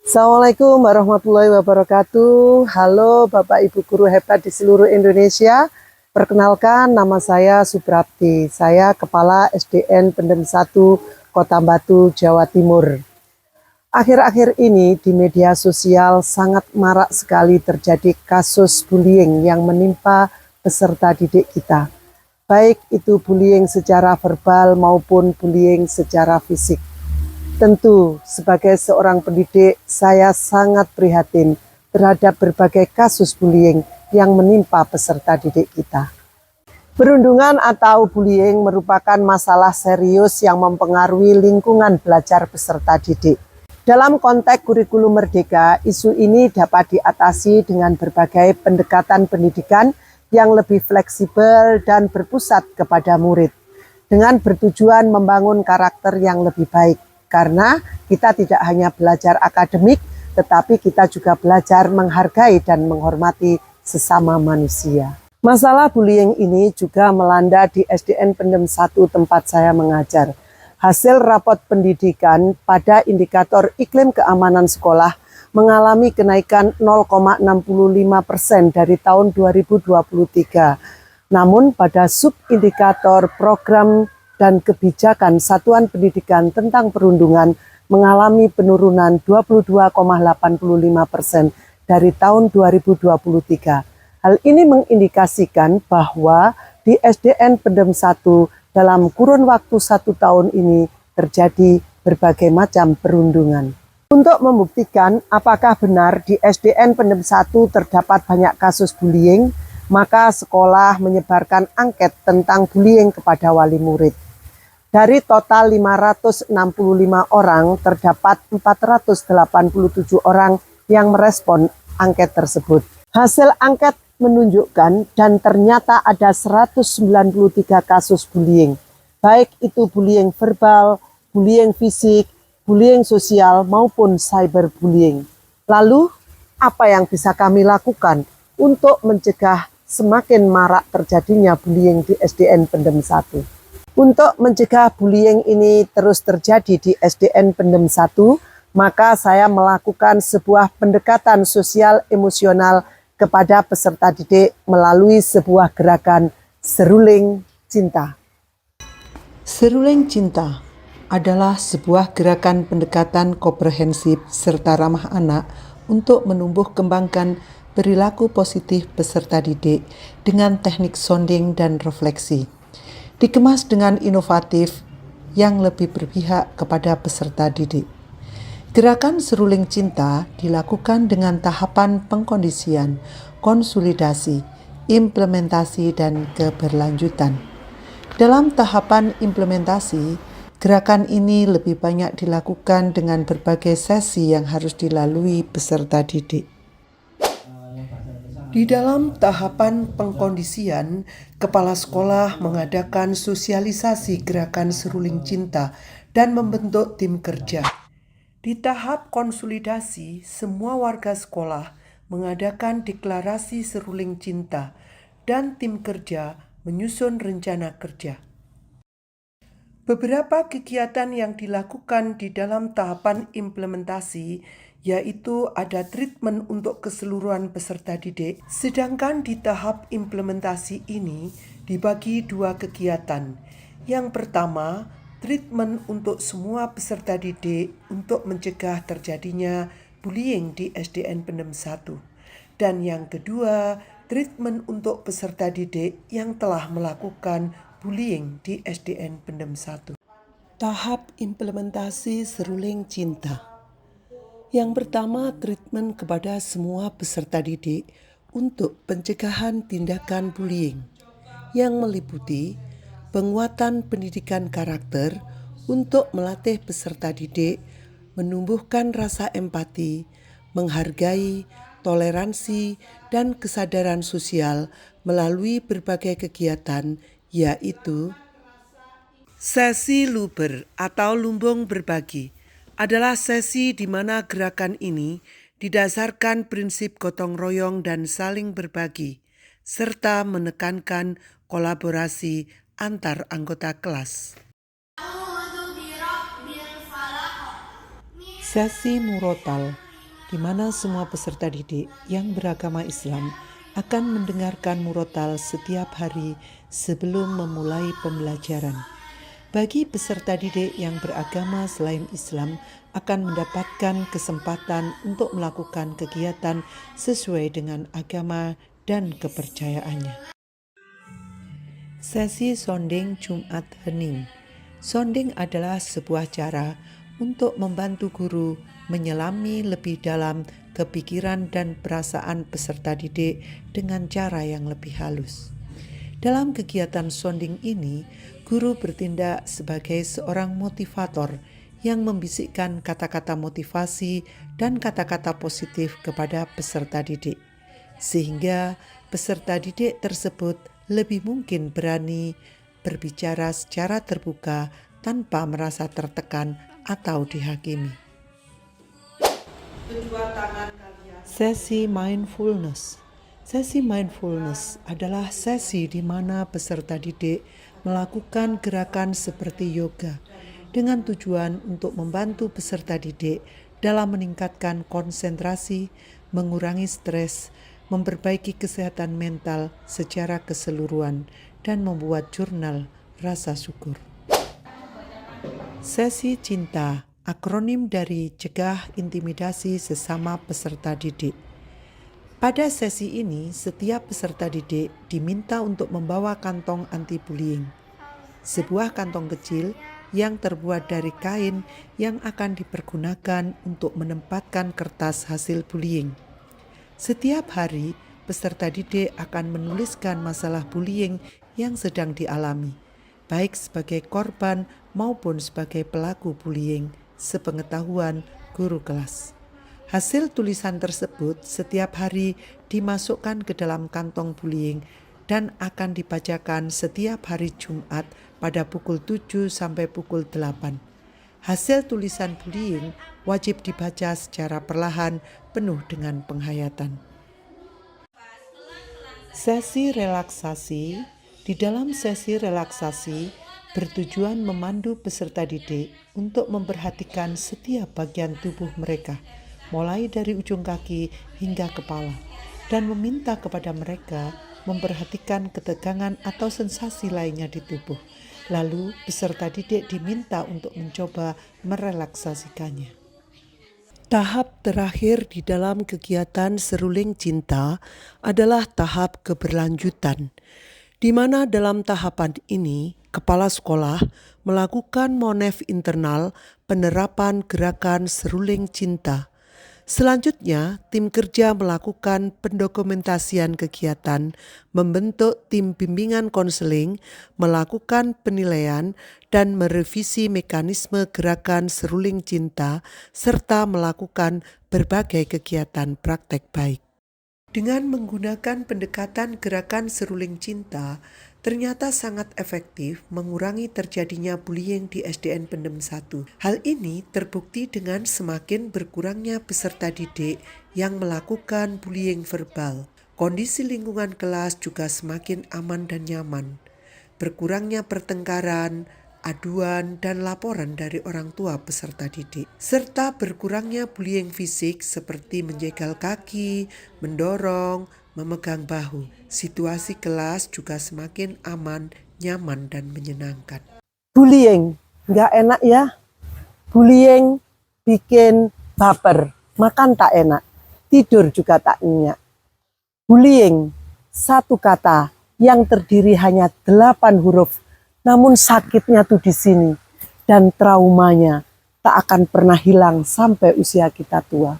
Assalamualaikum warahmatullahi wabarakatuh. Halo Bapak Ibu guru hebat di seluruh Indonesia. Perkenalkan, nama saya Suprapti. Saya Kepala SDN Pendem 1 Kota Batu, Jawa Timur. Akhir-akhir ini di media sosial sangat marak sekali terjadi kasus bullying yang menimpa peserta didik kita. Baik itu bullying secara verbal maupun bullying secara fisik. Tentu, sebagai seorang pendidik, saya sangat prihatin terhadap berbagai kasus bullying yang menimpa peserta didik kita. Perundungan atau bullying merupakan masalah serius yang mempengaruhi lingkungan belajar peserta didik. Dalam konteks kurikulum merdeka, isu ini dapat diatasi dengan berbagai pendekatan pendidikan yang lebih fleksibel dan berpusat kepada murid, dengan bertujuan membangun karakter yang lebih baik. Karena kita tidak hanya belajar akademik, tetapi kita juga belajar menghargai dan menghormati sesama manusia. Masalah bullying ini juga melanda di SDN Pendem 1 tempat saya mengajar. Hasil rapot pendidikan pada indikator iklim keamanan sekolah mengalami kenaikan 0,65% dari tahun 2023. Namun pada subindikator program dan kebijakan Satuan Pendidikan tentang Perundungan mengalami penurunan 22,85% dari tahun 2023. Hal ini mengindikasikan bahwa di SDN Pendem 1 dalam kurun waktu 1 tahun ini terjadi berbagai macam perundungan. Untuk membuktikan apakah benar di SDN Pendem 1 terdapat banyak kasus bullying, maka sekolah menyebarkan angket tentang bullying kepada wali murid. Dari total 565 orang, terdapat 487 orang yang merespon angket tersebut. Hasil angket menunjukkan dan ternyata ada 193 kasus bullying, baik itu bullying verbal, bullying fisik, bullying sosial maupun cyberbullying. Lalu, apa yang bisa kami lakukan untuk mencegah semakin marak terjadinya bullying di SDN Pendem 1? Untuk mencegah bullying ini terus terjadi di SDN Pendem 1, maka saya melakukan sebuah pendekatan sosial emosional kepada peserta didik melalui sebuah gerakan Seruling Cinta. Seruling Cinta adalah sebuah gerakan pendekatan komprehensif serta ramah anak untuk menumbuh kembangkan perilaku positif peserta didik dengan teknik sounding dan refleksi. Dikemas dengan inovatif yang lebih berpihak kepada peserta didik. Gerakan Seruling Cinta dilakukan dengan tahapan pengkondisian, konsolidasi, implementasi, dan keberlanjutan. Dalam tahapan implementasi, gerakan ini lebih banyak dilakukan dengan berbagai sesi yang harus dilalui peserta didik. Di dalam tahapan pengkondisian, kepala sekolah mengadakan sosialisasi gerakan Seruling Cinta dan membentuk tim kerja. Di tahap konsolidasi, semua warga sekolah mengadakan deklarasi Seruling Cinta dan tim kerja menyusun rencana kerja. Beberapa kegiatan yang dilakukan di dalam tahapan implementasi yaitu ada treatment untuk keseluruhan peserta didik, sedangkan di tahap implementasi ini dibagi 2 kegiatan. Yang pertama, treatment untuk semua peserta didik untuk mencegah terjadinya bullying di SDN Pendem 1. Dan yang kedua, treatment untuk peserta didik yang telah melakukan bullying di SDN Pendem 1. Tahap implementasi Seruling Cinta. Yang pertama, treatment kepada semua peserta didik untuk pencegahan tindakan bullying yang meliputi penguatan pendidikan karakter untuk melatih peserta didik menumbuhkan rasa empati, menghargai, toleransi, dan kesadaran sosial melalui berbagai kegiatan, yaitu sesi luber atau lumbung berbagi adalah sesi di mana gerakan ini didasarkan prinsip gotong royong dan saling berbagi, serta menekankan kolaborasi antar anggota kelas. Sesi murotal di mana semua peserta didik yang beragama Islam akan mendengarkan murotal setiap hari sebelum memulai pembelajaran. Bagi peserta didik yang beragama selain Islam akan mendapatkan kesempatan untuk melakukan kegiatan sesuai dengan agama dan kepercayaannya. Sesi sonding Jumat Hening. Sonding adalah sebuah cara untuk membantu guru menyelami lebih dalam kepikiran dan perasaan peserta didik dengan cara yang lebih halus. Dalam kegiatan sonding ini, guru bertindak sebagai seorang motivator yang membisikkan kata-kata motivasi dan kata-kata positif kepada peserta didik, sehingga peserta didik tersebut lebih mungkin berani berbicara secara terbuka tanpa merasa tertekan atau dihakimi. Sesi mindfulness. Sesi mindfulness adalah sesi di mana peserta didik melakukan gerakan seperti yoga dengan tujuan untuk membantu peserta didik dalam meningkatkan konsentrasi, mengurangi stres, memperbaiki kesehatan mental secara keseluruhan, dan membuat jurnal rasa syukur. Sesi cinta, akronim dari cegah intimidasi sesama peserta didik. Pada sesi ini, setiap peserta didik diminta untuk membawa kantong anti-bullying, sebuah kantong kecil yang terbuat dari kain yang akan dipergunakan untuk menempatkan kertas hasil bullying. Setiap hari, peserta didik akan menuliskan masalah bullying yang sedang dialami, baik sebagai korban maupun sebagai pelaku bullying, sepengetahuan guru kelas. Hasil tulisan tersebut setiap hari dimasukkan ke dalam kantong bullying dan akan dibacakan setiap hari Jumat pada pukul 7 sampai pukul 8. Hasil tulisan bullying wajib dibaca secara perlahan, penuh dengan penghayatan. Sesi relaksasi. Di dalam sesi relaksasi bertujuan memandu peserta didik untuk memperhatikan setiap bagian tubuh mereka, mulai dari ujung kaki hingga kepala, dan meminta kepada mereka memperhatikan ketegangan atau sensasi lainnya di tubuh. Lalu peserta didik diminta untuk mencoba merelaksasikannya. Tahap terakhir di dalam kegiatan seruling cinta adalah tahap keberlanjutan, di mana dalam tahapan ini kepala sekolah melakukan monef internal penerapan gerakan seruling cinta. Selanjutnya, tim kerja melakukan pendokumentasian kegiatan, membentuk tim bimbingan konseling, melakukan penilaian, dan merevisi mekanisme gerakan seruling cinta, serta melakukan berbagai kegiatan praktek baik. Dengan menggunakan pendekatan gerakan seruling cinta, ternyata sangat efektif mengurangi terjadinya bullying di SDN Pendem 1. Hal ini terbukti dengan semakin berkurangnya peserta didik yang melakukan bullying verbal. Kondisi lingkungan kelas juga semakin aman dan nyaman. Berkurangnya pertengkaran, aduan, dan laporan dari orang tua peserta didik, serta berkurangnya bullying fisik seperti menjegal kaki, mendorong, memegang bahu. Situasi kelas juga semakin aman, nyaman, dan menyenangkan. Bullying, nggak enak ya. Bullying bikin baper, makan tak enak, tidur juga tak nyenyak. Bullying, satu kata yang terdiri hanya 8 huruf, namun sakitnya tuh di sini dan traumanya tak akan pernah hilang sampai usia kita tua.